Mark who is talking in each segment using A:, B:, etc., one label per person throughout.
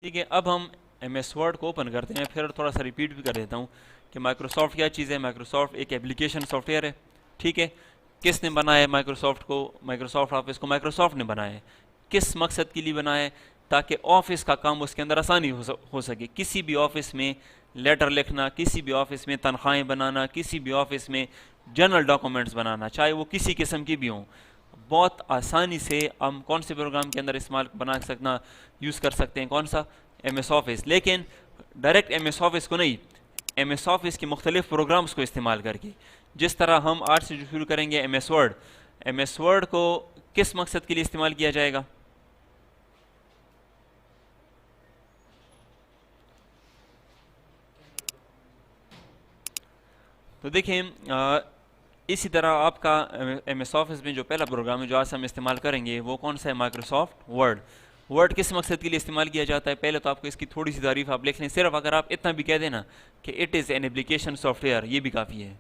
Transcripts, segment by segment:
A: ठीक है, अब हम MS वर्ड को ओपन करते हैं। फिर थोड़ा सा रिपीट भी कर देता हूँ कि माइक्रोसॉफ्ट क्या चीज़ है। माइक्रोसॉफ्ट एक एप्लीकेशन सॉफ्टवेयर है। ठीक है, किसने बनाया है माइक्रोसॉफ्ट को? माइक्रोसॉफ्ट ऑफिस को माइक्रोसॉफ्ट ने बनाया है। किस मकसद के लिए बनाया है? ताकि ऑफिस का काम उसके अंदर आसानी हो सके। किसी भी ऑफिस में लेटर लिखना, किसी भी ऑफिस में तनख्वाहें बनाना, किसी भी ऑफिस में जनरल डॉक्यूमेंट्स बनाना, चाहे वो किसी किस्म की भी हों, बहुत आसानी से हम कौन से प्रोग्राम के अंदर इस्तेमाल बना सकना यूज़ कर सकते हैं? कौन सा? MS office. लेकिन डायरेक्ट MS ऑफिस को नहीं, MS ऑफिस के मुख्तलिफ प्रोग्राम्स को इस्तेमाल करके। जिस तरह हम आज से जो शुरू करेंगे MS वर्ड को किस मकसद के लिए इस्तेमाल किया जाएगा? तो देखें, इसी तरह आपका MS ऑफिस में जो पहला प्रोग्राम है जो आज हम इस्तेमाल करेंगे वो कौन सा है? Microsoft word. वर्ड किस मकसद के लिए इस्तेमाल किया जाता है? पहले तो आपको इसकी थोड़ी सी तारीफ आप लिख लें। सिर्फ अगर आप इतना भी कह देना कि it is an application software, ये भी काफ़ी है।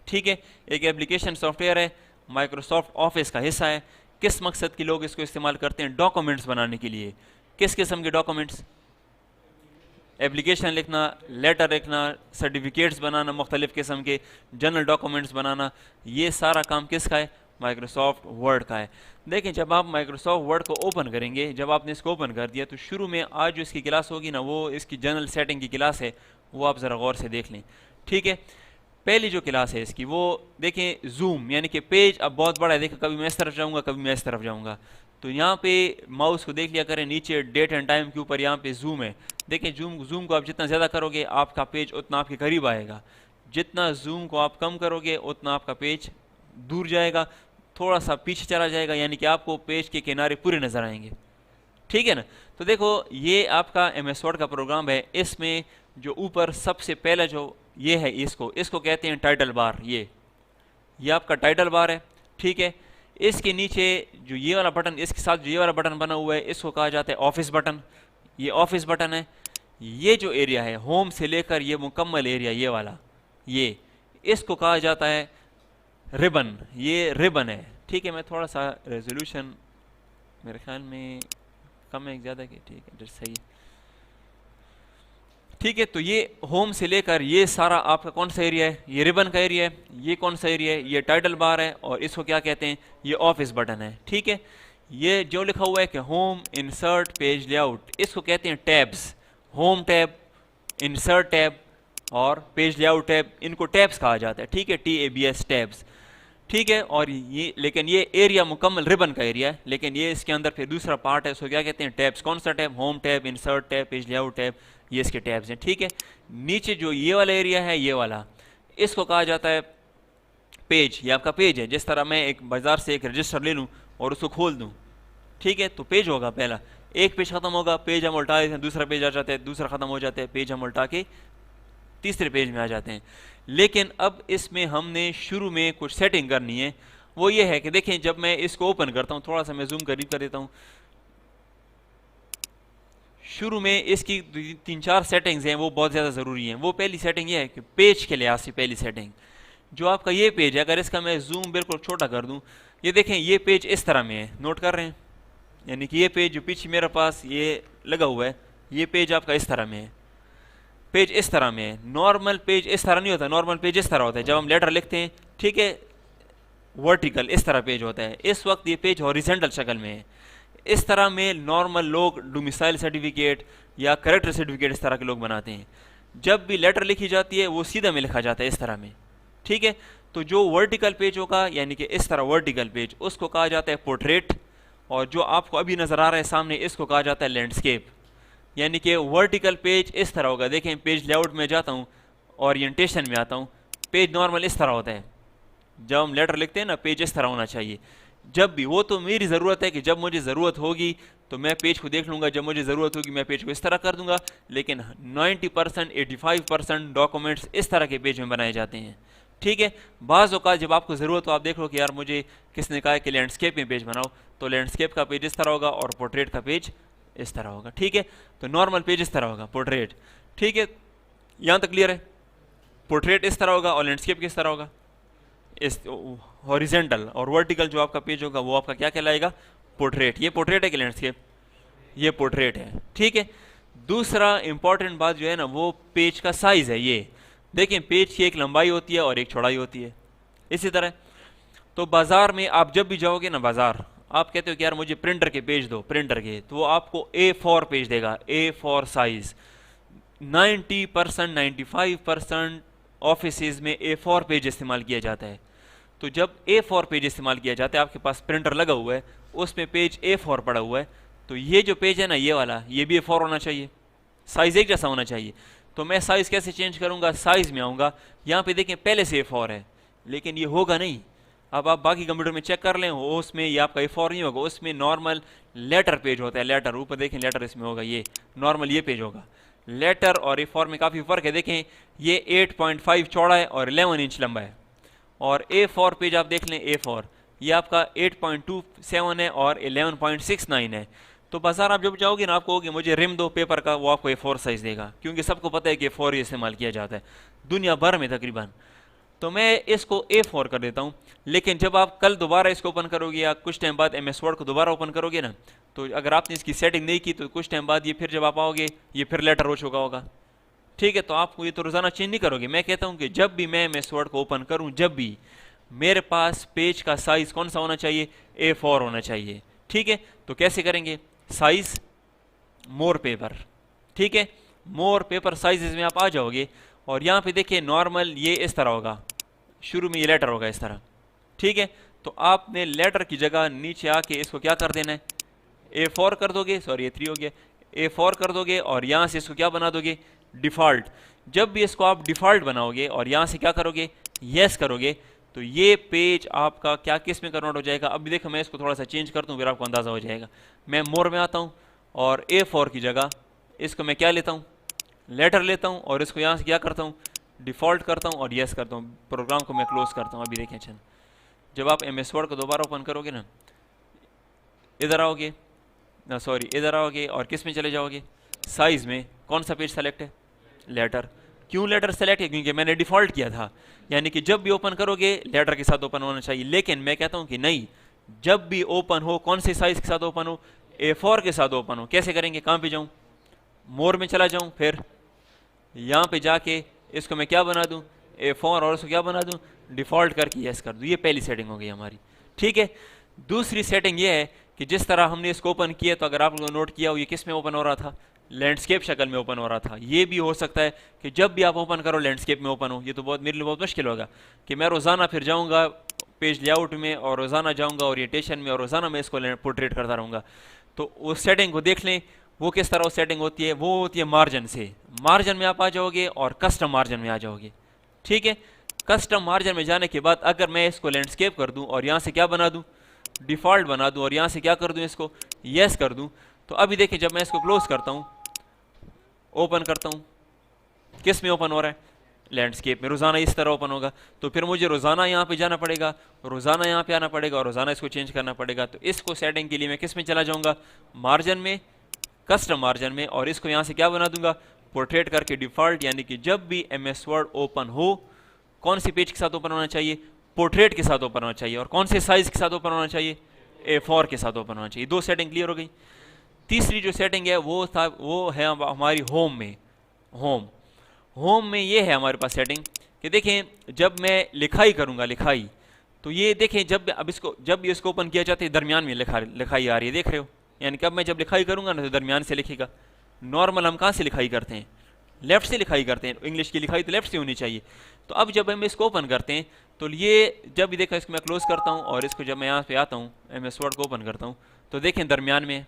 A: ठीक है, एक एप्लीकेशन सॉफ्टवेयर है, माइक्रोसॉफ्ट ऑफिस का हिस्सा है। किस मकसद के लोग इसको इस्तेमाल करते हैं? डॉक्यूमेंट्स बनाने के लिए। किस किस्म के डॉक्यूमेंट्स? एप्लीकेशन लिखना, लेटर लिखना, सर्टिफिकेट्स बनाना, मुख्तलिफ किस्म के जनरल डॉक्यूमेंट्स बनाना, ये सारा काम किसका है? माइक्रोसॉफ्ट वर्ड का है। देखें, जब आप माइक्रोसॉफ्ट वर्ड को ओपन करेंगे, जब आपने इसको ओपन कर दिया तो शुरू में आज जो इसकी क्लास होगी ना, वो इसकी जनरल सेटिंग की क्लास है, वो आप ज़रा गौर से देख लें। ठीक है, पहली जो क्लास है इसकी, वो देखें जूम, यानी कि पेज अब बहुत बड़ा है। देखें, कभी मैं इस तरफ जाऊँगा, कभी मैं इस तरफ जाऊँगा, तो यहाँ पे माउस को देख लिया करें, नीचे डेट एंड टाइम के ऊपर यहाँ पे जूम है। देखिए, जूम को आप जितना ज़्यादा करोगे आपका पेज उतना आपके करीब आएगा। जितना जूम को आप कम करोगे उतना आपका पेज दूर जाएगा, थोड़ा सा पीछे चला जाएगा, यानी कि आपको पेज के किनारे पूरे नज़र आएंगे। ठीक है ना? तो देखो, ये आपका MS वर्ड का प्रोग्राम है। इसमें जो ऊपर सबसे पहला जो ये है, इसको कहते हैं टाइटल बार। ये आपका टाइटल बार है। ठीक है, इसके नीचे जो ये वाला बटन, इसके साथ जो ये वाला बटन बना हुआ है, इसको कहा जाता है ऑफिस बटन। ये ऑफिस बटन है। ये जो एरिया है, होम से लेकर ये मुकम्मल एरिया, ये वाला, ये इसको कहा जाता है रिबन। ये रिबन है। ठीक है, मैं थोड़ा सा रेजोल्यूशन मेरे ख्याल में कम है, ज़्यादा की? ठीक है, सही है। ठीक है, तो ये होम से लेकर ये सारा आपका कौन सा एरिया है? ये रिबन का एरिया है। ये कौन सा एरिया है? ये टाइटल बार है। और इसको क्या कहते हैं? ये ऑफिस बटन है। ठीक है, ये जो लिखा हुआ है कि होम, इंसर्ट, पेज लेआउट, इसको कहते हैं tabs. Home tab, insert tab और पेज लेआउट टैब, इनको टैब्स कहा जाता है। ठीक है, TABS, टैब्स। ठीक है, और ये लेकिन ये एरिया मुकम्मल रिबन का एरिया है, लेकिन ये इसके अंदर फिर दूसरा पार्ट है, उसको क्या कहते हैं? टैब्स। कौन सा tab? Home tab, insert tab, page layout tab, ये इसके टैब्स हैं। ठीक है, नीचे जो ये वाला एरिया है, ये वाला, इसको कहा जाता है पेज। ये आपका पेज है। जिस तरह मैं एक बाजार से एक रजिस्टर ले लूँ और उसको खोल दूँ, ठीक है, तो पेज होगा पहला। एक पेज खत्म होगा, पेज हम उल्टा देते हैं, दूसरा पेज आ जाता है, दूसरा खत्म हो जाता है, पेज हम उल्टा के तीसरे पेज में आ जाते हैं। लेकिन अब इसमें हमने शुरू में कुछ सेटिंग करनी है। वो ये है कि देखें, जब मैं इसको ओपन करता हूँ, थोड़ा सा मैं जूम करीब कर देता हूँ, शुरू में इसकी 3-4 सेटिंग्स हैं, वो बहुत ज़्यादा ज़रूरी हैं। वो पहली सेटिंग ये है कि पेज के लिहाज से पहली सेटिंग, जो आपका ये पेज है, अगर इसका मैं जूम बिल्कुल छोटा कर दूँ, ये देखें, ये पेज इस तरह में है। नोट कर रहे हैं? यानी कि ये पेज जो पीछे मेरे पास ये लगा हुआ है, ये पेज आपका इस तरह में है। पेज इस तरह में है। नॉर्मल पेज इस तरह नहीं होता। नॉर्मल पेज इस तरह होता है जब हम लेटर लिखते हैं। ठीक है, वर्टिकल इस तरह पेज होता है। इस वक्त ये पेज हॉरिजेंटल शक्ल में है। इस तरह में नॉर्मल लोग डोमिसाइल सर्टिफिकेट या करेक्टर सर्टिफिकेट इस तरह के लोग बनाते हैं। जब भी लेटर लिखी जाती है वो सीधा में लिखा जाता है, इस तरह में। ठीक है, तो जो वर्टिकल पेज होगा, यानी कि इस तरह वर्टिकल पेज, उसको कहा जाता है पोर्ट्रेट। और जो आपको अभी नज़र आ रहा है सामने, इसको कहा जाता है लैंडस्केप। यानी कि वर्टिकल पेज इस तरह होगा। देखें, पेज लेआउट में जाता हूँ, ओरिएंटेशन में आता हूँ, पेज नॉर्मल इस तरह होता है। जब हम लेटर लिखते हैं ना, पेज इस तरह होना चाहिए। जब भी, वो तो मेरी ज़रूरत है कि जब मुझे ज़रूरत होगी तो मैं पेज को देख लूँगा, जब मुझे ज़रूरत होगी मैं पेज को इस तरह कर दूँगा। लेकिन 90%, 85% डॉक्यूमेंट्स इस तरह के पेज में बनाए जाते हैं। ठीक है, बाज़ औक़ात जब आपको ज़रूरत हो, आप देख लो कि यार मुझे किसने कहा है कि लैंडस्केप में पेज बनाओ, तो लैंडस्केप का पेज इस तरह होगा और पोर्ट्रेट का पेज इस तरह होगा। ठीक है, तो नॉर्मल पेज इस तरह होगा, पोर्ट्रेट। ठीक है, यहाँ तक क्लियर है? पोर्ट्रेट इस तरह होगा और लैंडस्केप किस तरह होगा? इस हॉरिजेंटल। और वर्टिकल जो आपका पेज होगा वो आपका क्या कहलाएगा? पोर्ट्रेट। ये पोर्ट्रेट है कि लैंडस्केप? ये पोर्ट्रेट है, ठीक है। दूसरा इंपॉर्टेंट बात जो है ना वो पेज का साइज है। ये देखें पेज की एक लंबाई होती है और एक चौड़ाई होती है। इसी तरह तो बाजार में आप जब भी जाओगे ना बाजार, आप कहते हो कि यार मुझे प्रिंटर के पेज दो, प्रिंटर के, तो वो आपको A4 पेज देगा, A4 साइज। 90% 95% ऑफिसेज में A4 पेज इस्तेमाल किया जाता है। तो जब A4 पेज इस्तेमाल किया जाता है, आपके पास प्रिंटर लगा हुआ है, उसमें पेज A4 पड़ा हुआ है, तो ये जो पेज है ना ये वाला, ये भी A4 होना चाहिए, साइज एक जैसा होना चाहिए। तो मैं साइज कैसे चेंज करूंगा, साइज में आऊंगा, यहाँ पे देखें पहले से A4 है, लेकिन ये होगा नहीं। अब आप बाकी कंप्यूटर में चेक कर लें, उसमें ये आपका A4 नहीं होगा, उसमें नॉर्मल लेटर पेज होता है, लेटर, ऊपर देखें लेटर इसमें होगा, ये नॉर्मल ये पेज होगा। लेटर और A4 में काफ़ी फ़र्क है, देखें ये 8.5 चौड़ा है और 11 इंच लंबा है, और A4 पेज आप देख लें, A4 ये आपका 8.27 है और 11.69 है। तो बाजार आप जब जाओगे ना, आपको होगी मुझे रिम दो पेपर का, वो आपको A4 साइज देगा, क्योंकि सबको पता है कि A4 इस्तेमाल किया जाता है दुनिया भर में तकरीबन। तो मैं इसको A4 कर देता हूँ। लेकिन जब आप कल दोबारा इसको ओपन करोगे या कुछ टाइम बाद MS वर्ड को दोबारा ओपन करोगे ना, तो अगर आपने इसकी सेटिंग नहीं की तो कुछ टाइम बाद ये फिर जब आप आओगे ये फिर लेटर हो चुका होगा, ठीक है। तो आपको ये तो रोजाना चेंज नहीं करोगे। मैं कहता हूँ कि जब भी मैं MS वर्ड को ओपन करूँ, जब भी मेरे पास पेज का साइज कौन सा होना चाहिए, A4 होना चाहिए, ठीक है। तो कैसे करेंगे, साइज मोर पेपर, ठीक है, मोर पेपर साइजेस में आप आ जाओगे और यहाँ पे देखिए नॉर्मल ये इस तरह होगा, शुरू में ये लेटर होगा इस तरह, ठीक है। तो आपने लेटर की जगह नीचे आके इसको क्या कर देना है, A4 कर दोगे, सॉरी A3 हो गया, A4 कर दोगे और यहाँ से इसको क्या बना दोगे, डिफ़ॉल्ट। जब भी इसको आप डिफ़ॉल्ट बनाओगे और यहाँ से क्या करोगे, यस करोगे, तो ये पेज आपका क्या किस में कन्वर्ट हो जाएगा। अभी देखो मैं इसको थोड़ा सा चेंज करता हूँ, फिर आपको अंदाज़ा हो जाएगा। मैं मोर में आता हूँ और A4 की जगह इसको मैं क्या लेता हूँ, लेटर लेता हूँ, और इसको यहाँ से क्या करता हूँ, डिफ़ॉल्ट करता हूँ और यस करता हूँ। प्रोग्राम को मैं क्लोज करता हूँ। अभी देखें, अच्छा जब आप MS वर्ड को दोबारा ओपन करोगे ना, इधर आओगे ना, सॉरी इधर आओगे और किस में चले जाओगे, साइज में कौन सा पेज सेलेक्ट है, लेटर। क्यों लेटर सेलेक्ट है, क्योंकि मैंने डिफ़ॉल्ट किया था, यानी कि जब भी ओपन करोगे लेटर के साथ ओपन होना चाहिए। लेकिन मैं कहता हूँ कि नहीं, जब भी ओपन हो कौन से साइज के साथ ओपन हो, A4 के साथ ओपन हो। कैसे करेंगे, कहाँ पे जाऊँ, मोर में चला जाऊँ, फिर यहाँ पे जाके इसको मैं क्या बना दूँ, A4, और इसको क्या बना दूँ, डिफ़ॉल्ट करके यस कर दूँ। ये पहली सेटिंग हो गई हमारी, ठीक है। दूसरी सेटिंग ये है कि जिस तरह हमने इसको ओपन किया, तो अगर आप लोगों ने नोट किया हो ये किस में ओपन हो रहा था, लैंडस्केप शक्ल में ओपन हो रहा था। ये भी हो सकता है कि जब भी आप ओपन करो लैंडस्केप में ओपन हो। ये तो बहुत मेरे लिए बहुत मुश्किल होगा कि मैं रोज़ाना फिर जाऊँगा पेज लेआउट में और रोज़ाना जाऊँगा ओरिएंटेशन में और रोज़ाना मैं इसको पोर्ट्रेट करता रहूँगा। तो उस सेटिंग को देख लें, वो किस तरह सेटिंग होती है, वो होती है मार्जिन से। मार्जिन में आप आ जाओगे और कस्टम मार्जिन में आ जाओगे, ठीक है। कस्टम मार्जिन में जाने के बाद अगर मैं इसको लैंडस्केप कर दूं और यहाँ से क्या बना दूं, डिफ़ॉल्ट बना दूं, और यहाँ से क्या कर दूं, इसको यस कर दूं, तो अभी देखिए जब मैं इसको क्लोज करता हूँ, ओपन करता हूँ, किस में ओपन हो रहा है, लैंडस्केप में। रोज़ाना इस तरह ओपन होगा, तो फिर मुझे रोज़ाना यहाँ पे जाना पड़ेगा, रोज़ाना यहाँ पे आना पड़ेगा और रोज़ाना इसको चेंज करना पड़ेगा। तो इसको सेटिंग के लिए मैं किस में चला जाऊँगा, मार्जिन में, कस्टम मार्जिन में, और इसको यहाँ से क्या बना दूंगा, पोर्ट्रेट करके डिफ़ॉल्ट। यानी कि जब भी MS वर्ड ओपन हो, कौन सी पेज के साथ ओपन होना चाहिए, पोर्ट्रेट के साथ ओपन होना चाहिए, और कौन से साइज के साथ ओपन होना चाहिए, A4 के साथ ओपन होना चाहिए। दो सेटिंग क्लियर हो गई। तीसरी जो सेटिंग है वो है हमारी होम में। होम में ये है हमारे पास सेटिंग कि देखें जब मैं लिखाई करूँगा, लिखाई, तो ये देखें जब भी इसको ओपन किया जाता है दरमियान में लिखाई आ रही है, देख रहे हो। यानी कि अब मैं जब लिखाई करूँगा ना तो दरमियान से लिखेगा। नॉर्मल हम कहाँ से लिखाई करते हैं, लेफ्ट से लिखाई करते हैं। इंग्लिश की लिखाई तो लेफ्ट से होनी चाहिए। तो अब जब हम इसको ओपन करते हैं तो ये जब भी देखा, इसको मैं क्लोज करता हूँ और इसको जब मैं यहाँ पे आता हूँ MS वर्ड को ओपन करता हूँ, तो देखें दरमियान में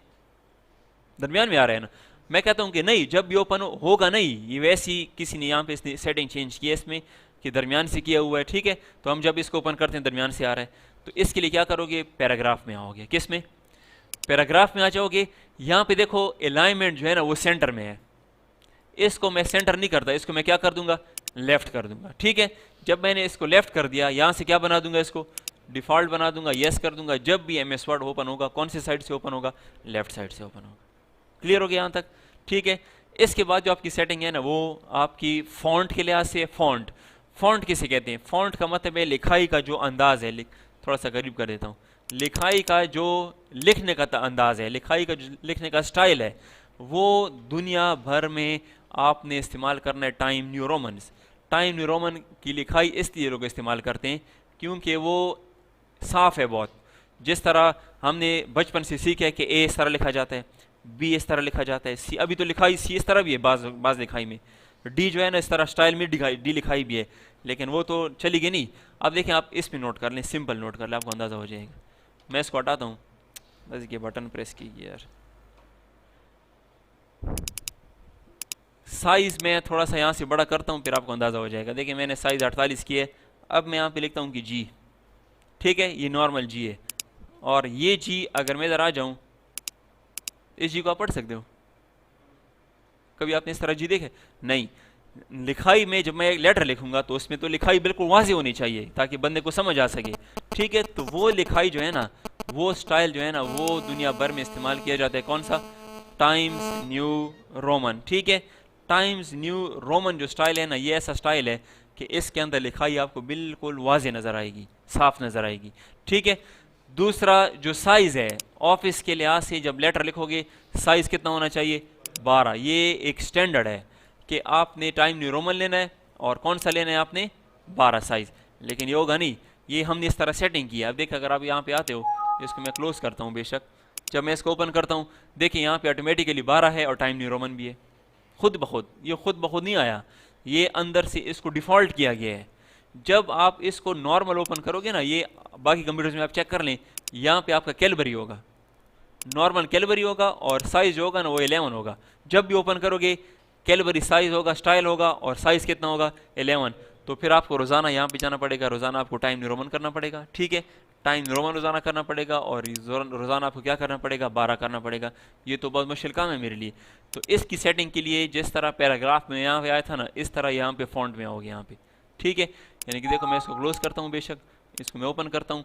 A: आ रहा है ना। मैं कहता हूँ कि नहीं, जब भी ओपन होगा नहीं, ये वैसी किसी ने यहाँ पे इसने सेटिंग चेंज की है इसमें कि दरमियान से किया हुआ है, ठीक है। तो हम जब इसको ओपन करते हैं दरमियान से आ रहा है, तो इसके लिए क्या करोगे, पैराग्राफ में आओगे। किस में, पैराग्राफ में आ जाओगे। यहाँ पे देखो अलाइनमेंट जो है ना वो सेंटर में है। इसको मैं सेंटर नहीं करता, इसको मैं क्या कर दूंगा, लेफ्ट कर दूंगा, ठीक है। जब मैंने इसको लेफ्ट कर दिया, यहाँ से क्या बना दूंगा, इसको डिफ़ॉल्ट बना दूंगा, यस कर दूंगा। जब भी MS वर्ड ओपन होगा, कौन से साइड से ओपन होगा, लेफ्ट साइड से ओपन होगा। क्लियर हो गया यहाँ तक, ठीक है। इसके बाद जो आपकी सेटिंग है ना वो आपकी फॉन्ट के लिहाज से। फॉन्ट किसे कहते हैं, फॉन्ट का मतलब है लिखाई का जो अंदाज है। थोड़ा सा करीब कर देता हूँ। लिखाई का जो लिखने का अंदाज है, लिखाई का जो लिखने का स्टाइल है, वो दुनिया भर में आपने इस्तेमाल करना है time new Romans. Time new Roman की लिखाई इसलिए लोग इस्तेमाल करते हैं क्योंकि वो साफ है बहुत। जिस तरह हमने बचपन से सीखा है कि ए इस तरह लिखा जाता है, बी इस तरह लिखा जाता है, सी, अभी तो लिखाई सी इस तरह भी है बाज लिखाई में, डी जो है ना इस तरह स्टाइल में डी लिखाई भी है, लेकिन वो तो चली गई नहीं। अब देखें आप इस पे नोट कर लें, सिंपल नोट कर लें, आपको अंदाज़ा हो जाएगा। मैं इसको हटाता हूँ, बस ये बटन प्रेस कीजिए यार। साइज़ मैं थोड़ा सा यहाँ से बड़ा करता हूँ, फिर आपको अंदाज़ा हो जाएगा। देखिए मैंने साइज़ 48 की है। अब मैं यहाँ पे लिखता हूँ कि जी, ठीक है, ये नॉर्मल जी है। और ये जी अगर मैं इधर आ जाऊँ, इस जी को आप पढ़ सकते हो, कभी आपने इस तरह जी देखे? नहीं। लिखाई में जब मैं एक लेटर लिखूंगा तो उसमें तो लिखाई बिल्कुल वाज़ेह होनी चाहिए ताकि बंदे को समझ आ सके, ठीक है। तो वो लिखाई जो है ना, वो स्टाइल जो है ना, वो दुनिया भर में इस्तेमाल किया जाता है। कौन सा? टाइम्स न्यू रोमन, ठीक है। टाइम्स न्यू रोमन जो स्टाइल है ना, ये ऐसा स्टाइल है कि इसके अंदर लिखाई आपको बिल्कुल वाज़ेह नज़र आएगी, साफ नज़र आएगी, ठीक है। दूसरा जो साइज़ है, ऑफिस के लिहाज से जब लेटर लिखोगे साइज़ कितना होना चाहिए? 12। ये एक स्टैंडर्ड है कि आपने टाइम न्यू रोमन लेना है और कौन सा लेना है आपने? 12 साइज़। लेकिन ये होगा नहीं, ये हमने इस तरह सेटिंग किया। अब देखिए अगर आप यहाँ पे आते हो, इसको मैं क्लोज करता हूँ बेशक, जब मैं इसको ओपन करता हूँ देखिए यहाँ पे ऑटोमेटिकली 12 है और टाइम न्यू रोमन भी है, खुद ब खुद। ये खुद ब खुद नहीं आया, ये अंदर से इसको डिफ़ॉल्ट किया गया है। जब आप इसको नॉर्मल ओपन करोगे ना, ये बाकी कंप्यूटर्स में आप चेक कर लें, यहाँ पे आपका कैलबरी होगा, नॉर्मल कैलबरी होगा और साइज़ जो होगा ना वो 11 होगा। जब भी ओपन करोगे कैलबरी साइज़ होगा, स्टाइल होगा और साइज़ कितना होगा? 11। तो फिर आपको रोज़ाना यहाँ पे जाना पड़ेगा, रोज़ाना आपको टाइम न्यू रोमन करना पड़ेगा, ठीक है। टाइम न्यू रोमन रोज़ाना करना पड़ेगा और रोज़ाना आपको क्या करना पड़ेगा? 12 करना पड़ेगा। ये तो बहुत मुश्किल काम है मेरे लिए। तो इसकी सेटिंग के लिए जिस तरह पैराग्राफ में यहाँ पे आया था ना, इस तरह यहाँ पे फॉन्ट में आओगे यहाँ पे, ठीक है। यानी कि देखो मैं इसको क्लोज करता हूँ बेशक, इसको मैं ओपन करता हूँ,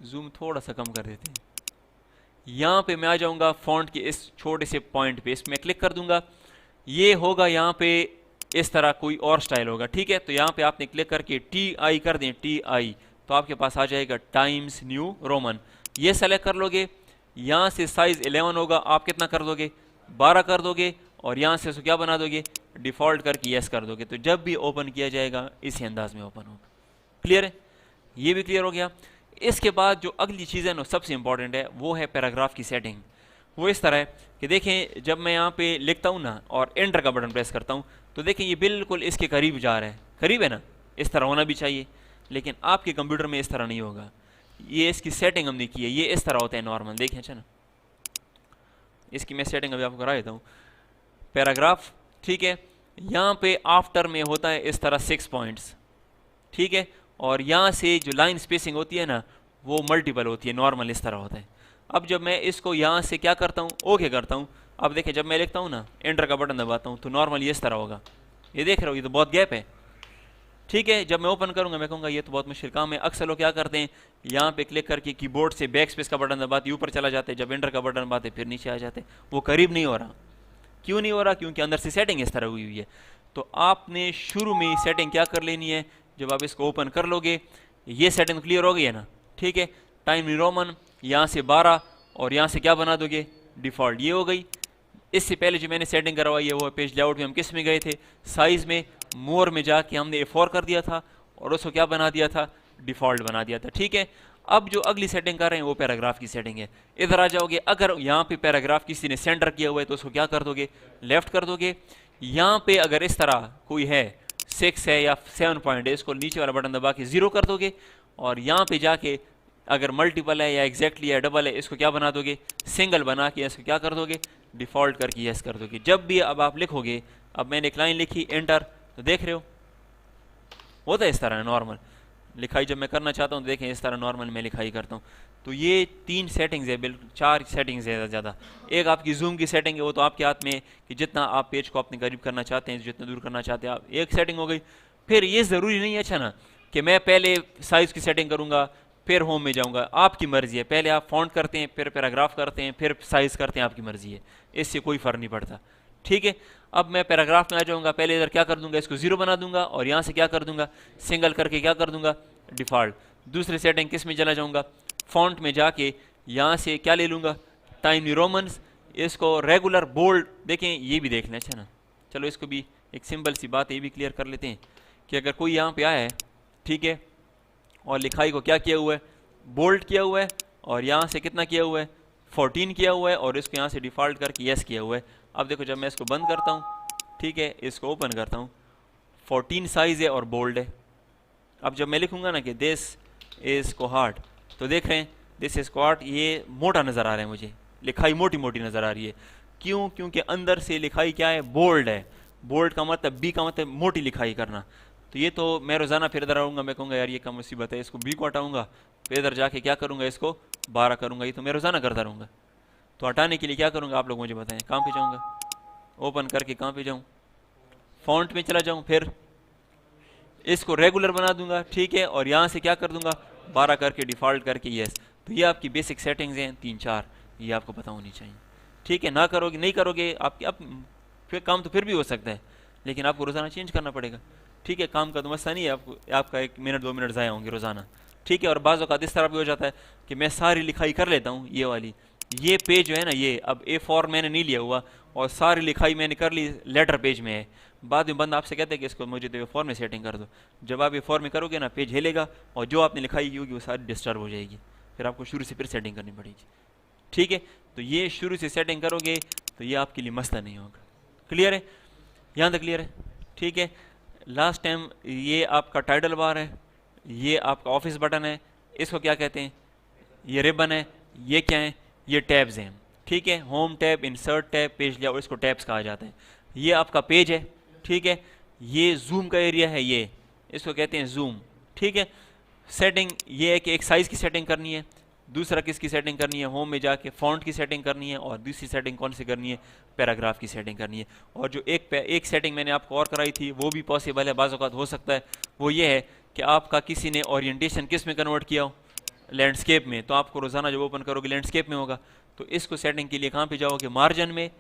A: जूम थोड़ा सा कम कर देते हैं। यहाँ पे मैं आ जाऊँगा फॉन्ट के इस छोटे से पॉइंट पे, इसमें क्लिक कर दूंगा, ये होगा यहाँ पे इस तरह कोई और स्टाइल होगा, ठीक है। तो यहाँ पे आपने क्लिक करके TI कर दें, TI, तो आपके पास आ जाएगा टाइम्स न्यू रोमन। ये सेलेक्ट कर लोगे, यहाँ से साइज़ 11 होगा, आप कितना कर दोगे? 12 कर दोगे और यहाँ से इसको क्या बना दोगे? डिफ़ॉल्ट करके यस कर दोगे। तो जब भी ओपन किया जाएगा इसी अंदाज में ओपन होगा। क्लियर है? ये भी क्लियर हो गया। इसके बाद जो अगली चीज़ है ना सबसे इंपॉर्टेंट है, वो है पैराग्राफ की सेटिंग। वो इस तरह है कि देखें जब मैं यहाँ पे लिखता हूँ ना और एंटर का बटन प्रेस करता हूँ तो देखें ये बिल्कुल इसके करीब जा रहा है, करीब है ना, इस तरह होना भी चाहिए, लेकिन आपके कंप्यूटर में इस तरह नहीं होगा। ये इसकी सेटिंग हमने की है, ये इस तरह होता है नॉर्मल। देखें, अच्छा ना, इसकी मैं सेटिंग अभी आपको करा देता हूँ। पैराग्राफ, ठीक है, यहाँ पे आफ्टर में होता है इस तरह 6 पॉइंट्स, ठीक है, और यहाँ से जो लाइन स्पेसिंग होती है ना वो मल्टीपल होती है, नॉर्मल इस तरह होता है। अब जब मैं इसको यहाँ से क्या करता हूँ? ओके करता हूँ। अब देखें जब मैं लिखता हूँ ना, एंटर का बटन दबाता हूँ तो नॉर्मल ये इस तरह होगा। ये देख रहे हो, ये तो बहुत गैप है, ठीक है। जब मैं ओपन करूँगा मैं कहूँगा ये तो बहुत मुश्किल काम है। अक्सर लोग क्या करते हैं, यहाँ पे क्लिक करके कीबोर्ड से बैक स्पेस का बटन दबाते ऊपर चला जाते, जब एंटर का बटन दबाते फिर नीचे आ जाते। वो करीब नहीं हो रहा। क्यों नहीं हो रहा? क्योंकि अंदर से सेटिंग इस तरह हुई हुई है। तो आपने शुरू में ही सेटिंग क्या कर लेनी है, जब आप इसको ओपन कर लोगे ये सेटिंग क्लियर हो गई है ना, ठीक है। टाइम न्यू रोमन, यहाँ से 12 और यहाँ से क्या बना दोगे? डिफ़ॉल्ट। ये हो गई। इससे पहले जो मैंने सेटिंग करवाई है वो पेज लेआउट में हम किस में गए थे? साइज़ में, मोर में जाके हमने A4 कर दिया था और उसको क्या बना दिया था? डिफ़ॉल्ट बना दिया था, ठीक है। अब जो अगली सेटिंग कर रहे हैं वो पैराग्राफ की सेटिंग है। इधर आ जाओगे, अगर यहाँ पे पैराग्राफ किसी ने सेंटर किया हुआ है तो उसको क्या कर दोगे? लेफ्ट कर दोगे। यहाँ पे अगर इस तरह कोई है 6 है या 7 पॉइंट है, इसको नीचे वाला बटन दबा के 0 कर दोगे और यहाँ पे जाके अगर मल्टीपल है या एग्जैक्टली है डबल है, इसको क्या बना दोगे? सिंगल बना के इसको क्या कर दोगे? डिफ़ॉल्ट करके यस कर दोगे। जब भी अब आप लिखोगे, अब मैंने एक लाइन लिखी एंटर, तो देख रहे हो होता है इस तरह नॉर्मल लिखाई। जब मैं करना चाहता हूँ तो देखें इस तरह नॉर्मल मैं लिखाई करता हूँ। तो ये 3 सेटिंग्स है, बिल्कुल 4 सेटिंग्स है ज़्यादा। एक आपकी जूम की सेटिंग है, वो तो आपके हाथ में कि जितना आप पेज को अपने करीब करना चाहते हैं, जितना दूर करना चाहते हैं आप, एक सेटिंग हो गई। फिर ये ज़रूरी नहीं है, अच्छा ना, कि मैं पहले साइज़ की सेटिंग करूँगा फिर होम में जाऊँगा। आपकी मर्ज़ी है, पहले आप फॉन्ट करते हैं, फिर पैराग्राफ करते हैं, फिर साइज़ करते हैं, आपकी मर्ज़ी है, इससे कोई फ़र्क नहीं पड़ता, ठीक है। अब मैं पैराग्राफ में आ जाऊँगा, पहले इधर क्या कर दूंगा? इसको 0 बना दूंगा और यहाँ से क्या कर दूंगा? सिंगल करके क्या कर दूंगा? डिफ़ॉल्ट। दूसरी सेटिंग किस में चला जाऊँगा? फॉन्ट में जाके यहाँ से क्या ले लूँगा, टाइम न्यू रोमन्स, इसको रेगुलर बोल्ड, देखें ये भी देख लें, अच्छा ना, चलो इसको भी एक सिंपल सी बात है ये भी क्लियर कर लेते हैं कि अगर कोई यहाँ पे आया है, ठीक है, और लिखाई को क्या किया हुआ है, बोल्ड किया हुआ है, और यहाँ से कितना किया हुआ है, 14 किया हुआ है, और इसको यहाँ से डिफ़ॉल्ट करके यस किया हुआ है। अब देखो जब मैं इसको बंद करता हूँ, ठीक है, इसको ओपन करता हूँ, 14 साइज़ है और बोल्ड है। अब जब मैं लिखूँगा ना कि दिस इज़ कोहार्ट, तो देख रहे हैं दिस इज़ कोहार्ट, ये मोटा नज़र आ रहा है, मुझे लिखाई मोटी मोटी नज़र आ रही है। क्यों? क्योंकि अंदर से लिखाई क्या है, बोल्ड है। बोल्ड का मतलब, बी का मतलब मोटी लिखाई करना। तो ये तो मैं रोज़ाना फिर इधर आऊँगा, मैं कहूँगा यार ये कम मुसीबत है, इसको बी को हटाऊँगा, फिर इधर जाके क्या करूँगा, इसको 12 करूँगा, ये तो मैं रोज़ाना करता रहूँगा। तो हटाने के लिए क्या करूँगा आप लोग मुझे बताएं, कहाँ पे जाऊँगा, ओपन करके कहाँ पे जाऊँ, फॉन्ट में चला जाऊँ, फिर इसको रेगुलर बना दूंगा, ठीक है, और यहाँ से क्या कर दूंगा, 12 करके डिफ़ॉल्ट करके यस। तो ये आपकी बेसिक सेटिंग्स हैं 3-4, ये आपको पता होनी चाहिए, ठीक है। ना करोगे, नहीं करोगे आपकी अब फिर काम तो फिर भी हो सकता है, लेकिन आपको रोज़ाना चेंज करना पड़ेगा, ठीक है। काम का तो मसला नहीं है, आपको आपका 1 मिनट 2 मिनट ज़ाया होंगे रोज़ाना, ठीक है। और बाज़ औक़ात इस तरह भी हो जाता है कि मैं सारी लिखाई कर लेता हूँ, ये वाली, ये पेज जो है ना, ये अब A4 मैंने नहीं लिया हुआ और सारी लिखाई मैंने कर ली लेटर पेज में है। बाद में बंदा आपसे कहते हैं कि इसको मुझे तो A4 में सेटिंग कर दो। जब आप A4 में करोगे ना, पेज हिलेगा और जो आपने लिखाई की होगी वो सारी डिस्टर्ब हो जाएगी, फिर आपको शुरू से फिर सेटिंग करनी पड़ेगी, ठीक है। तो ये शुरू से सेटिंग करोगे तो ये आपके लिए मसला नहीं होगा। क्लियर है? यहाँ तक क्लियर है, ठीक है। लास्ट टाइम ये आपका टाइटल बार है, ये आपका ऑफिस बटन है, इसको क्या कहते हैं, ये रिबन है, ये क्या है, ये टैब्स हैं, ठीक है। Home tab, insert tab, page layout, इसको टैब्स कहा जाता है। ये आपका पेज है, ठीक है। ये जूम का एरिया है, ये इसको कहते हैं जूम, ठीक है। सेटिंग ये है कि एक साइज़ की सेटिंग करनी है, दूसरा किसकी सेटिंग करनी है, होम में जाके फॉन्ट की सेटिंग करनी है, और दूसरी सेटिंग कौन सी करनी है, पैराग्राफ की सेटिंग करनी है। और जो एक सेटिंग मैंने आपको और कराई थी वो भी पॉसिबल है, बाज़ औक़ात हो सकता है, वो ये है कि आपका किसी ने ओरिएंटेशन किस में कन्वर्ट किया हो, लैंडस्केप में, तो आपको रोज़ाना जब ओपन करोगे लैंडस्केप में होगा। तो इसको सेटिंग के लिए कहाँ पे जाओगे, मार्जिन में,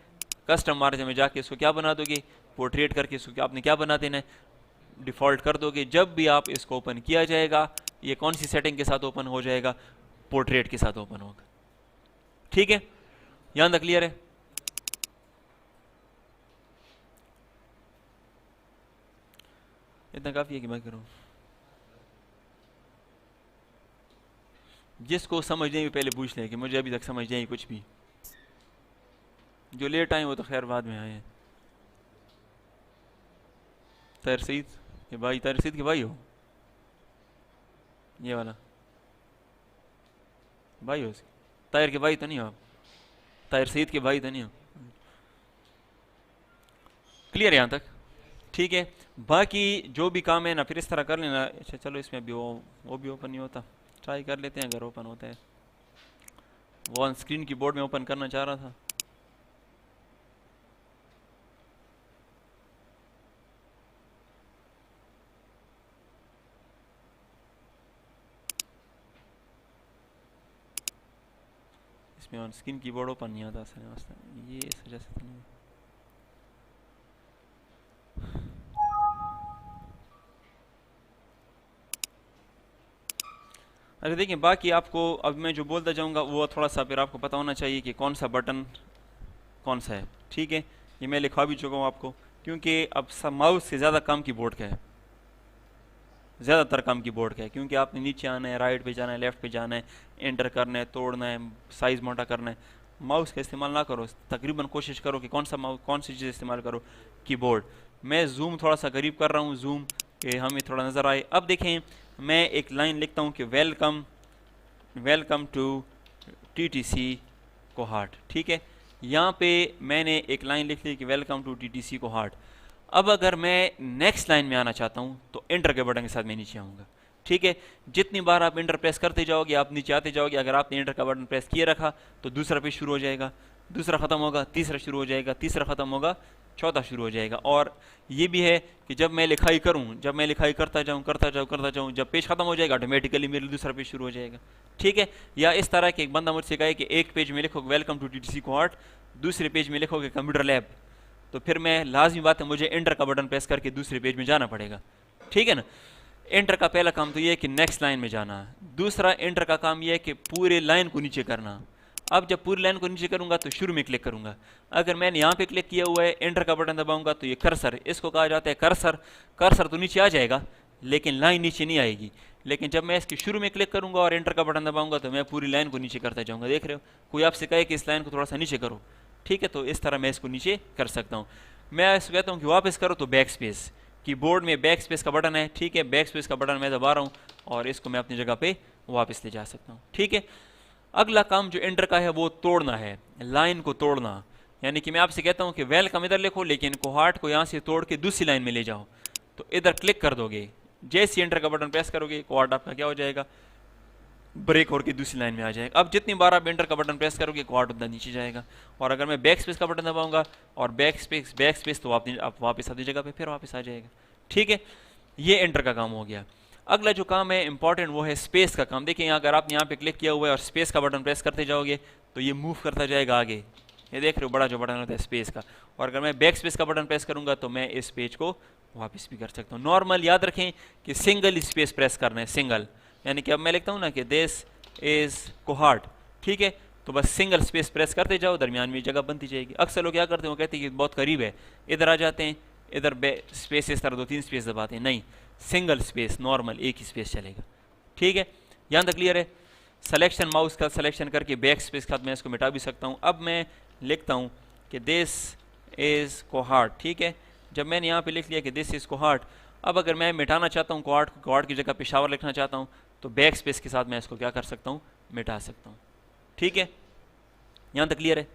A: कस्टम मार्जिन में जाके इसको क्या बना दोगे, पोर्ट्रेट करके इसको आपने क्या बना देना है, डिफ़ॉल्ट कर दोगे। जब भी आप इसको ओपन किया जाएगा, ये कौन सी सेटिंग के साथ ओपन हो जाएगा, पोर्ट्रेट के साथ ओपन होगा, ठीक है। यहाँ तक क्लियर है? इतना काफ़ी है कि मैं करूँ, जिसको समझ नहीं पहले पूछ लें कि मुझे अभी तक समझ नहीं कुछ भी, जो लेट आए वो तो खैर बाद में आए हैं। ताहिर सईद के भाई, ताहिर सईद के भाई हो, ये वाला भाई हो, ताहिर के भाई तो नहीं हो आप, ताहिर सईद के भाई तो नहीं हो, क्लियर है यहाँ तक, ठीक है। बाकी जो भी काम है ना फिर इस तरह कर लेना। अच्छा चलो, इसमें भी वो भी ओपन नहीं होता, ट्राई कर लेते हैं अगर ओपन होता है। वो ऑन स्क्रीन कीबोर्ड में ओपन करना चाह रहा था, इसमें ऑन स्क्रीन कीबोर्ड ओपन नहीं आता असल, ये इस वजह से नहीं। अरे देखिए, बाकी आपको अब मैं जो बोलता जाऊंगा वो थोड़ा सा फिर आपको पता होना चाहिए कि कौन सा बटन कौन सा है, ठीक है। ये मैं लिखा भी चुका हूँ आपको, क्योंकि अब सब माउस से ज़्यादा काम कीबोर्ड का है, ज़्यादातर काम कीबोर्ड का है, क्योंकि आपने नीचे आना है, राइट पे जाना है, लेफ़्ट पे जाना है, एंटर करना है, तोड़ना है, साइज़ मोटा करना है। माउस का इस्तेमाल ना करो, तकरीबन कोशिश करो कि कौन सी चीज़ इस्तेमाल करो, कीबोर्ड। मैं जूम थोड़ा सा करीब कर रहा हूँ, जूम कि हमें थोड़ा नज़र आए। अब देखें, मैं एक लाइन लिखता हूँ कि वेलकम टू TTC कोहार्ट, ठीक है। यहाँ पे मैंने एक लाइन लिख ली कि वेलकम टू TTC कोहार्ट। अब अगर मैं नेक्स्ट लाइन में आना चाहता हूँ तो एंटर के बटन के साथ मैं नीचे आऊँगा, ठीक है। जितनी बार आप एंटर प्रेस करते जाओगे आप नीचे आते जाओगे। अगर आपने एंटर का बटन प्रेस किए रखा तो दूसरा पेज शुरू हो जाएगा, दूसरा ख़त्म होगा, तीसरा शुरू हो जाएगा, तीसरा ख़त्म होगा, चौथा शुरू हो जाएगा। और ये भी है कि जब मैं लिखाई करूँ, जब मैं लिखाई करता जाऊँ, जब पेज ख़त्म हो जाएगा ऑटोमेटिकली मेरे दूसरा पेज शुरू हो जाएगा, ठीक है। या इस तरह के एक बंदा मुझसे कहे कि एक पेज में लिखोगे वेलकम टू TTC कोहार्ट, दूसरे पेज में लिखोगे कंप्यूटर लैब, तो फिर मैं लाजमी बात है मुझे एंटर का बटन प्रेस करके दूसरे पेज में जाना पड़ेगा, ठीक है ना। एंटर का पहला काम तो ये है कि नेक्स्ट लाइन में जाना। दूसरा एंटर का काम ये है कि पूरे लाइन को नीचे करना। अब जब पूरी लाइन को नीचे करूंगा तो शुरू में क्लिक करूंगा। अगर मैंने यहाँ पे क्लिक किया हुआ है, एंटर का बटन दबाऊंगा तो ये कर्सर, इसको कहा जाता है कर्सर। कर्सर तो नीचे आ जाएगा लेकिन लाइन नीचे नहीं आएगी। लेकिन जब मैं इसके शुरू में क्लिक करूंगा और एंटर का बटन दबाऊंगा तो मैं पूरी लाइन को नीचे करता जाऊंगा। देख रहे हो, कोई आपसे कहे कि इस लाइन को थोड़ा सा नीचे करो, ठीक है, तो इस तरह मैं इसको नीचे कर सकता हूँ। मैं इसको कहता हूँ कि वापस करो तो बैक स्पेस, कीबोर्ड में बैक स्पेस का बटन है, ठीक है, बैक स्पेस का बटन मैं दबा रहा हूँ और इसको मैं अपनी जगह पे वापस ले जा सकता हूँ, ठीक है। अगला काम जो एंटर का है वो तोड़ना है, लाइन को तोड़ना। यानी कि मैं आपसे कहता हूँ कि वेलकम इधर लिखो लेकिन कोहार्ट को यहाँ से तोड़ के दूसरी लाइन में ले जाओ, तो इधर क्लिक कर दोगे। जैसे एंटर का बटन प्रेस करोगे कोहार्ट आपका क्या हो जाएगा, ब्रेक होकर दूसरी लाइन में आ जाएगा। अब जितनी बार आप एंटर का बटन प्रेस करोगे कोहार्ट उतना नीचे जाएगा। और अगर मैं बैक स्पेस का बटन दबाऊंगा और बैक स्पेस तो आप वापस अपनी जगह पे फिर वापस आ जाएगा, ठीक है। ये एंटर का काम हो गया। अगला जो काम है इंपॉर्टेंट वो है स्पेस का काम। देखिए अगर आपने यहाँ पे क्लिक किया हुआ है और स्पेस का बटन प्रेस करते जाओगे तो ये मूव करता जाएगा आगे। ये देख रहे हो बड़ा जो बटन होता है स्पेस का। और अगर मैं बैक स्पेस का बटन प्रेस करूंगा तो मैं इस पेज को वापस भी कर सकता हूँ। नॉर्मल याद रखें कि सिंगल स्पेस प्रेस करना है, सिंगल। यानी कि अब मैं लिखता हूँ ना कि दिस इज कोहार्ट, ठीक है, तो बस सिंगल स्पेस प्रेस करते जाओ, दरमियान में जगह बनती जाएगी। अक्सर लोग क्या करते हैं, वो कहते हैं कि बहुत करीब है, इधर आ जाते हैं, इधर स्पेस इस तरह 2-3 स्पेस दबाते हैं। नहीं, सिंगल स्पेस नॉर्मल एक ही स्पेस चलेगा, ठीक है। यहाँ तक क्लियर है। सिलेक्शन माउस का सिलेक्शन करके बैक स्पेस का मैं इसको मिटा भी सकता हूँ। अब मैं लिखता हूँ कि दिस इज कोहार्ट, ठीक है। जब मैंने यहाँ पे लिख लिया कि दिस इज कोहार्ट, अब अगर मैं मिटाना चाहता हूँ कोहार्ट की जगह पेशावर लिखना चाहता हूँ तो बैक स्पेस के साथ मैं इसको क्या कर सकता हूँ, मिटा सकता हूँ, ठीक है। यहाँ तक क्लियर है,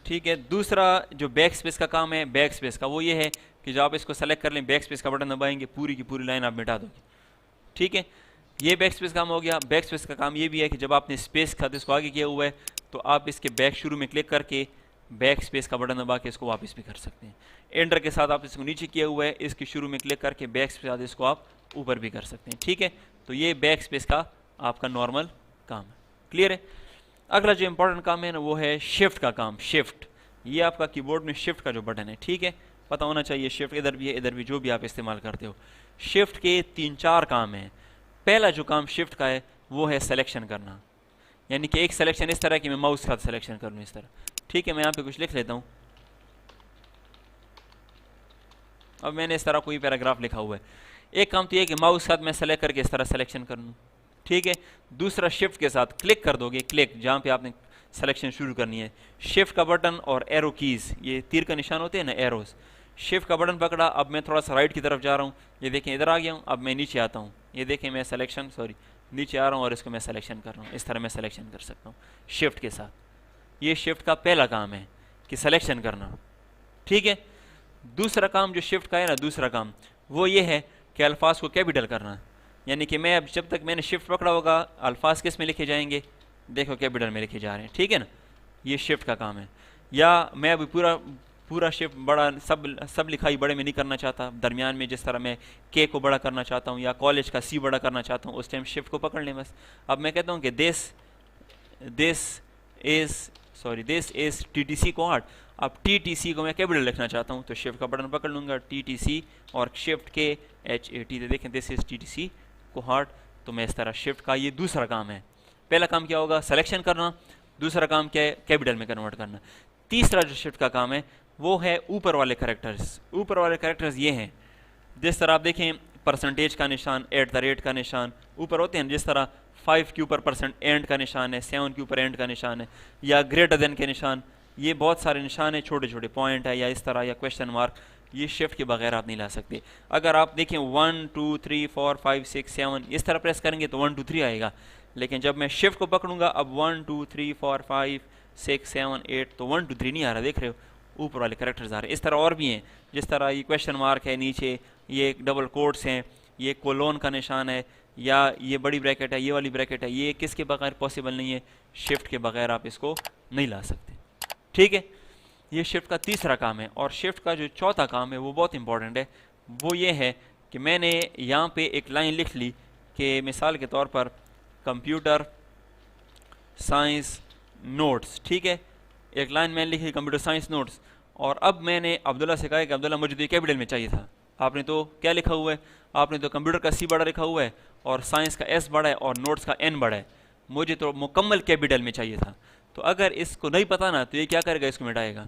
A: ठीक है। दूसरा जो बैक स्पेस का काम है बैक स्पेस का, वो ये है कि जब आप इसको सेलेक्ट कर लें बैक स्पेस का बटन दबाएंगे पूरी की पूरी लाइन आप मिटा दोगे, ठीक है। ये बैक स्पेस काम हो गया। बैक स्पेस का काम ये भी है कि जब आपने स्पेस का इसको आगे किया हुआ है तो आप इसके बैक शुरू में क्लिक करके बैक स्पेस का बटन दबा के इसको वापस भी कर सकते हैं। एंटर के साथ आप इसको नीचे किया हुआ है, इसके शुरू में क्लिक करके बैक स्पेस के साथ इसको आप ऊपर भी कर सकते हैं, ठीक है। तो ये बैक स्पेस का आपका नॉर्मल काम है, क्लियर है। अगला जो इंपॉर्टेंट काम है ना वो है शिफ्ट का काम। शिफ्ट, ये आपका कीबोर्ड में शिफ्ट का जो बटन है, ठीक है, पता होना चाहिए। शिफ्ट इधर भी है इधर भी, जो भी आप इस्तेमाल करते हो। शिफ्ट के 3-4 काम हैं। पहला जो काम शिफ्ट का है वो है सिलेक्शन करना, यानी कि एक सिलेक्शन इस तरह की मैं माउस का सिलेक्शन कर लूँ इस तरह, ठीक है। मैं यहाँ पे कुछ लिख लेता हूँ। अब मैंने इस तरह कोई पैराग्राफ लिखा हुआ है। एक काम तो ये कि माउस के साथ मैं सेलेक्ट करके इस तरह सिलेक्शन कर लूँ, ठीक है। दूसरा शिफ्ट के साथ क्लिक कर दोगे, क्लिक जहाँ पे आपने सिलेक्शन शुरू करनी है। शिफ्ट का बटन और एरो कीज़, ये तीर का निशान होते हैं ना, एरोज। शिफ्ट का बटन पकड़ा, अब मैं थोड़ा सा राइट की तरफ जा रहा हूँ, ये देखें इधर आ गया हूँ। अब मैं नीचे आता हूँ, ये देखें मैं सिलेक्शन नीचे आ रहा हूँ और इसको मैं सिलेक्शन कर रहा हूँ। इस तरह मैं सिलेक्शन कर सकता हूँ शिफ्ट के साथ। ये शिफ्ट का पहला काम है कि सिलेक्शन करना, ठीक है। दूसरा काम जो शिफ्ट का है ना, दूसरा काम वो ये है कि अल्फाज को कैपिटल करना। यानी कि मैं अब जब तक मैंने शिफ्ट पकड़ा होगा अल्फाज किस में लिखे जाएंगे, देखो कैपिटल में लिखे जा रहे हैं, ठीक है ना। ये शिफ्ट का काम है। या मैं अभी पूरा शिफ्ट बड़ा सब लिखाई बड़े में नहीं करना चाहता, दरमियान में जिस तरह मैं के को बड़ा करना चाहता हूँ या कॉलेज का सी बड़ा करना चाहता हूँ, उस टाइम शिफ्ट को पकड़ लें बस। अब मैं कहता हूँ कि दिस इज TTC कोहार्ट। अब TTC को मैं कैपिटल लिखना चाहता हूँ तो शिफ्ट का बटन पकड़ लूँगा, TTC और शिफ्ट के HAT, तो देखें दिस इज TTC कोहार्ट। तो मैं इस तरह शिफ्ट का, ये दूसरा काम है। पहला काम क्या होगा, सिलेक्शन करना। दूसरा काम क्या है, कैपिटल में कन्वर्ट करना। तीसरा जो शिफ्ट का काम है वो है ऊपर वाले कैरेक्टर्स। ऊपर वाले कैरेक्टर्स ये हैं, जिस तरह आप देखें परसेंटेज का निशान, @ का निशान ऊपर होते हैं, जिस तरह 5 के ऊपर % एंड का निशान है, 7 के ऊपर एंड का निशान है, या ग्रेटर देन के निशान। ये बहुत सारे निशान है, छोटे छोटे पॉइंट है या इस तरह, या क्वेश्चन मार्क। ये शिफ्ट के बगैर आप नहीं ला सकते। अगर आप देखें 1 2 3 4 5 6 7 इस तरह प्रेस करेंगे तो 1 2 3 आएगा। लेकिन जब मैं शिफ्ट को पकड़ूंगा, अब 1 2 3 4 5 6 7 8 तो 1 2 3 नहीं आ रहा, देख रहे हो, ऊपर वाले कैरेक्टर्स आ रहे हैं। इस तरह और भी हैं, जिस तरह ये क्वेश्चन मार्क है नीचे, ये डबल कोट्स हैं, ये कोलोन का निशान है, या ये बड़ी ब्रैकेट है, ये वाली ब्रैकेट है। ये किसके बगैर पॉसिबल नहीं है, शिफ्ट के बगैर आप इसको नहीं ला सकते, ठीक है। ये शिफ्ट का तीसरा काम है। और शिफ्ट का जो चौथा काम है वो बहुत इंपॉर्टेंट है। वो ये है कि मैंने यहाँ पे एक लाइन लिख ली कि मिसाल के तौर पर कंप्यूटर साइंस नोट्स, ठीक है। एक लाइन मैंने लिखी कंप्यूटर साइंस नोट्स, और अब मैंने अब्दुल्ला से कहा कि अब्दुल्ला मुझे तो कैपिटल में चाहिए था। आपने तो क्या लिखा हुआ है, आपने तो कंप्यूटर का सी बड़ा लिखा हुआ है और साइंस का एस बड़ा है और नोट्स का एन बड़ा है, मुझे तो मुकम्मल कैपिटल में चाहिए था। तो अगर इसको नहीं पता ना तो ये क्या करेगा, इसको मिटाएगा,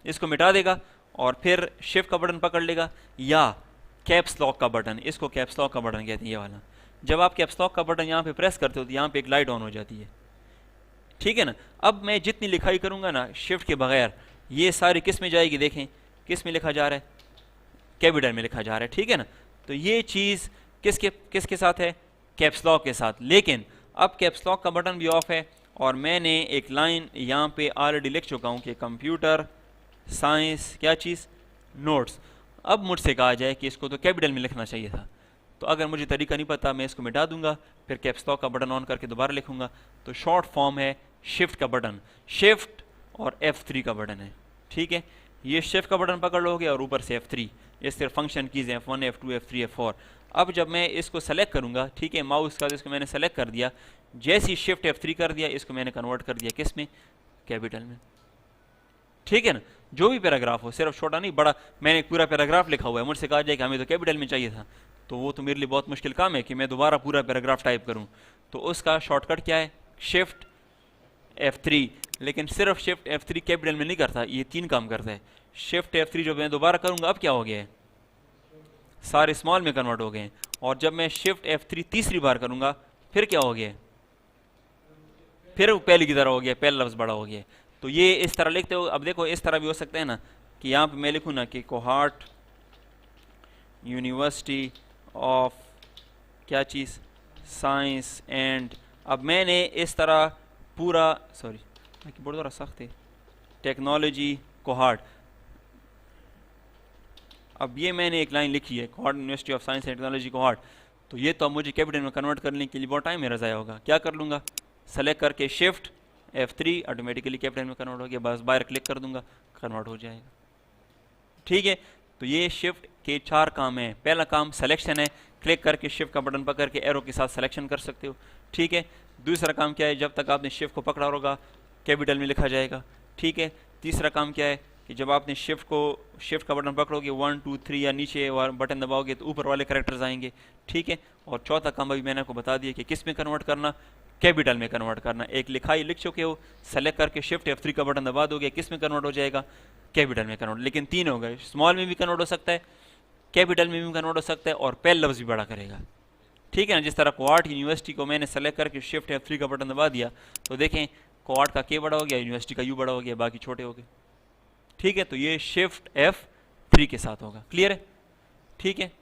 A: इसको मिटा देगा और फिर शिफ्ट का बटन पकड़ लेगा या कैप्स लॉक का बटन, इसको कैप्स लॉक का बटन कहते हैं ये वाला। जब आप कैप्स लॉक का बटन यहाँ पे प्रेस करते हो तो यहाँ पे एक लाइट ऑन हो जाती है, ठीक है ना। अब मैं जितनी लिखाई करूँगा ना शिफ्ट के बगैर, ये सारी किस में जाएगी, देखें किस में लिखा जा रहा है, कैपिटल में लिखा जा रहा है, ठीक है ना। तो ये चीज़ किसके साथ है, कैप्स लॉक के साथ। लेकिन अब कैप्स लॉक का बटन भी ऑफ है और मैंने एक लाइन यहाँ पे ऑलरेडी लिख चुका हूँ कि कंप्यूटर साइंस क्या चीज़, नोट्स। अब मुझसे कहा जाए कि इसको तो कैपिटल में लिखना चाहिए था, तो अगर मुझे तरीका नहीं पता मैं इसको मिटा दूंगा, फिर कैप्स लॉक का बटन ऑन करके दोबारा लिखूंगा। तो शॉर्ट फॉर्म है शिफ्ट का बटन, शिफ्ट और F3 का बटन है, ठीक है। ये शिफ्ट का बटन पकड़ लोगे और ऊपर से F3, ये सिर्फ फंक्शन कीज हैं F1 F2 F3 F4। अब जब मैं इसको सेलेक्ट करूंगा, ठीक है, माउस का, तो इसको मैंने सेलेक्ट कर दिया, जैसे ही शिफ्ट F3 कर दिया इसको मैंने कन्वर्ट कर दिया किस में, कैपिटल में, ठीक है ना। जो भी पैराग्राफ हो, सिर्फ छोटा नहीं बड़ा, मैंने एक पूरा पैराग्राफ लिखा हुआ है, मुझसे कहा जाए कि हमें तो कैपिटल में चाहिए था, तो वो तो मेरे लिए बहुत मुश्किल काम है कि मैं दोबारा पूरा पैराग्राफ टाइप करूं। तो उसका शॉर्टकट क्या है, शिफ्ट F3। लेकिन सिर्फ शिफ्ट F3 कैपिटल में नहीं करता, ये 3 काम करता है। शिफ्ट F3 जो मैं दोबारा करूंगा अब क्या हो गया है, सारे स्मॉल में कन्वर्ट हो गए। और जब मैं शिफ्ट F3 तीसरी बार करूंगा फिर क्या हो गया, फिर पहले की तरह हो गया, पहला लफ्ज़ बड़ा हो गया। तो ये इस तरह लिखते हो। अब देखो इस तरह भी हो सकता है ना कि यहाँ पे मैं लिखूँ ना कि कोहार्ट यूनिवर्सिटी ऑफ क्या चीज़, साइंस एंड, अब मैंने इस तरह पूरा, सॉरी कीबोर्ड थोड़ा सख्त है, टेक्नोलॉजी कोहार्ट। अब ये मैंने एक लाइन लिखी है, cohort university of science and technology cohort. तो ये तो अब मुझे कैपिटल में कन्वर्ट करने के लिए बहुत टाइम मेरा ज़ाया होगा। क्या कर लूँगा, सेलेक्ट करके शिफ्ट F3, ऑटोमेटिकली कैपिटल में कन्वर्ट हो गया, बस बाहर क्लिक कर दूंगा, कन्वर्ट हो जाएगा, ठीक है। तो ये शिफ्ट के 4 काम हैं। पहला काम सिलेक्शन है, क्लिक करके शिफ्ट का बटन पकड़ के एरो के साथ सिलेक्शन कर सकते हो, ठीक है। दूसरा काम क्या है, जब तक आपने शिफ्ट को पकड़ा होगा कैपिटल में लिखा जाएगा, ठीक है। तीसरा काम क्या है कि जब आपने शिफ्ट का बटन पकड़ोगे 1 2 3 या नीचे बटन दबाओगे तो ऊपर वाले कैरेक्टर्स आएंगे, ठीक है। और चौथा काम अभी मैंने आपको बता दिया कि किस में कन्वर्ट करना, कैपिटल में कन्वर्ट करना। एक लिखाई लिख चुके हो, सेलेक्ट करके शिफ्ट F3 का बटन दबा दोगे, किस में कन्वर्ट हो जाएगा, कैपिटल में कन्वर्ट। लेकिन 3 हो गए, स्मॉल में भी कन्वर्ट हो सकता है, कैपिटल में भी कन्वर्ट हो सकता है और पहला लफ्ज़ भी बड़ा करेगा, ठीक है ना। जिस तरह कोहार्ट यूनिवर्सिटी को मैंने सेलेक्ट करके शिफ्ट F3 का बटन दबा दिया तो देखें कोहार्ट का K बड़ा हो गया, यूनिवर्सिटी का U बड़ा हो गया, बाकी छोटे हो गए, ठीक है। तो ये शिफ्ट F3 के साथ होगा, क्लियर है, ठीक है।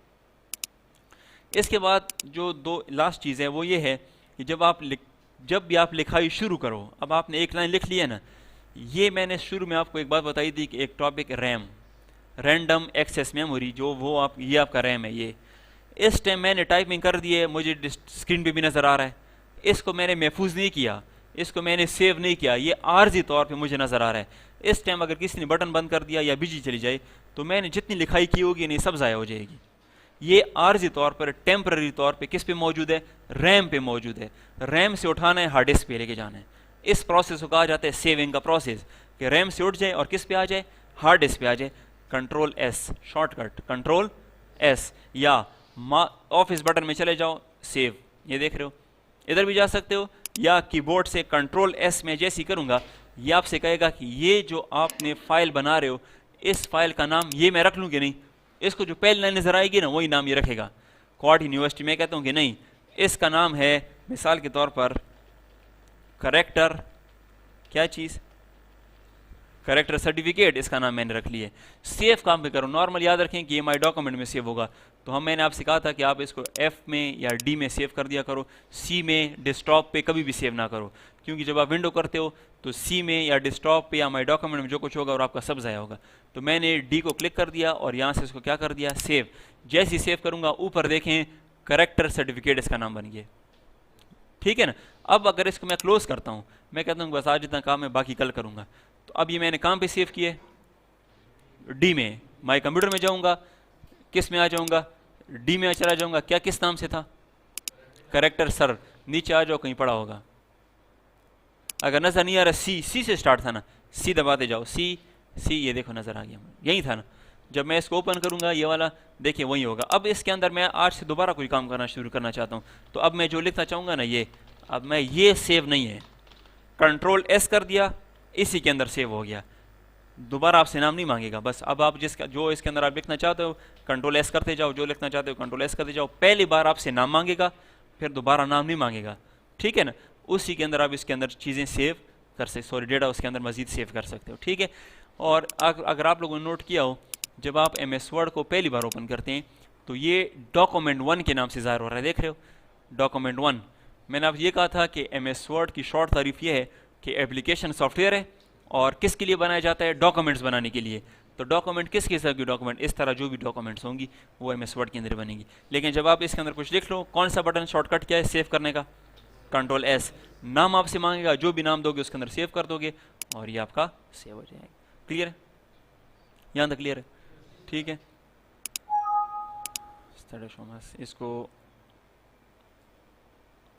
A: इसके बाद जो दो लास्ट चीज़ है वो ये है कि जब भी आप लिखाई शुरू करो, अब आपने एक लाइन लिख ली है ना, ये मैंने शुरू में आपको एक बात बताई थी कि एक topic RAM, random access memory, जो वो ये आपका रैम है। ये इस टाइम मैंने टाइपिंग कर दी है, मुझे स्क्रीन पे भी नज़र आ रहा है, इसको मैंने महफूज नहीं किया, इसको मैंने सेव नहीं किया, ये आर्जी तौर पे मुझे नज़र आ रहा है। इस टाइम अगर किसी ने बटन बंद कर दिया या बिजली चली जाए तो मैंने जितनी लिखाई की होगी नहीं सब ज़ाया हो जाएगी। ये आर्जी तौर पर, टेम्पररी तौर पे किस पे मौजूद है, रैम पे मौजूद है। रैम से उठाना है, हार्ड डिस्क पे लेके जाना है। इस प्रोसेस को कहा जाता है सेविंग का प्रोसेस, कि रैम से उठ जाए और किस पे आ जाए, हार्ड डिस्क पे आ जाए। Control S shortcut, control S, या ऑफिस बटन में चले जाओ, सेव, ये देख रहे हो, इधर भी जा सकते हो, या कीबोर्ड से कंट्रोल S में जैसी करूंगा ये आपसे कहेगा कि ये जो आपने फाइल बना रहे हो इस फाइल का नाम ये मैं रख लूँ कि नहीं, इसको जो पहले लाइन नजर आएगी ना वही नाम ये रखेगा। कोहार्ट यूनिवर्सिटी में कहता हूँ कि नहीं, इसका नाम है मिसाल के तौर पर करेक्टर क्या चीज़, करेक्टर सर्टिफिकेट, इसका नाम मैंने रख लिया है। सेव काम पे करो, नॉर्मल याद रखें कि ये माई डॉक्यूमेंट में सेव होगा। तो मैंने आपसे कहा था कि आप इसको F में या D में सेव कर दिया करो, C में डेस्कटॉप पे कभी भी सेव ना करो, क्योंकि जब आप विंडो करते हो तो C में या डेस्कटॉप पे या माई डॉक्यूमेंट में जो कुछ होगा और आपका सब ज़ाया होगा। तो मैंने D को क्लिक कर दिया और यहाँ से इसको क्या कर दिया, सेव। जैसे ही सेव करूँगा ऊपर देखें करेक्टर सर्टिफिकेट इसका नाम बन गया, ठीक है ना। अब अगर इसको मैं क्लोज करता हूँ, मैं कहता हूँ बस आज इतना काम है बाकी कल करूँगा, तो अब ये मैंने काम पे सेव किए, D में, माई कंप्यूटर में जाऊँगा, किस में आ जाऊँगा, D में चला जाऊँगा, क्या किस नाम से था, करेक्टर सर, नीचे आ जाओ कहीं पड़ा होगा, अगर नजर नहीं आ रहा C से स्टार्ट था ना, C दबाते जाओ, C ये देखो नजर आ गया, यही था ना। जब मैं इसको ओपन करूंगा ये वाला देखिए वही होगा। अब इसके अंदर मैं आज से दोबारा कोई काम करना शुरू करना चाहता हूँ, तो अब मैं जो लिखना चाहूँगा ना ये, अब मैं ये सेव नहीं है, कंट्रोल एस कर दिया, इसी के अंदर सेव हो गया, दोबारा आपसे नाम नहीं मांगेगा। बस अब आप जिसका जो इसके अंदर आप लिखना चाहते हो कंट्रोल एस करते जाओ, जो लिखना चाहते हो कंट्रोल एस करते जाओ, पहली बार आपसे नाम मांगेगा, फिर दोबारा नाम नहीं मांगेगा, ठीक है ना। उसी के अंदर आप इसके अंदर चीज़ें सेव कर सकते, सॉरी डेटा उसके अंदर मजीद सेव कर सकते हो, ठीक है। और अगर आप लोगों ने नोट किया हो, जब आप MS वर्ड को पहली बार ओपन करते हैं तो ये डॉक्यूमेंट 1 के नाम से ज़ाहिर हो रहा है, देख रहे हो डॉक्यूमेंट 1। मैंने आप ये कहा था कि MS वर्ड की शॉर्ट तारीफ ये है कि एप्लीकेशन सॉफ्टवेयर है और किसके लिए बनाया जाता है, डॉक्यूमेंट्स बनाने के लिए। तो डॉक्यूमेंट किस किस्म की डॉक्यूमेंट, इस तरह जो भी डॉक्यूमेंट्स होंगी वो MS वर्ड के अंदर बनेंगी। लेकिन जब आप इसके अंदर कुछ लिख लो, कौन सा बटन शॉर्टकट क्या है सेव करने का, कंट्रोल एस, नाम आपसे मांगेगा, जो भी नाम दोगे उसके अंदर सेव कर दोगे और ये आपका सेव हो जाएगा। क्लियर है, यहाँ तक क्लियर है, ठीक है। इसको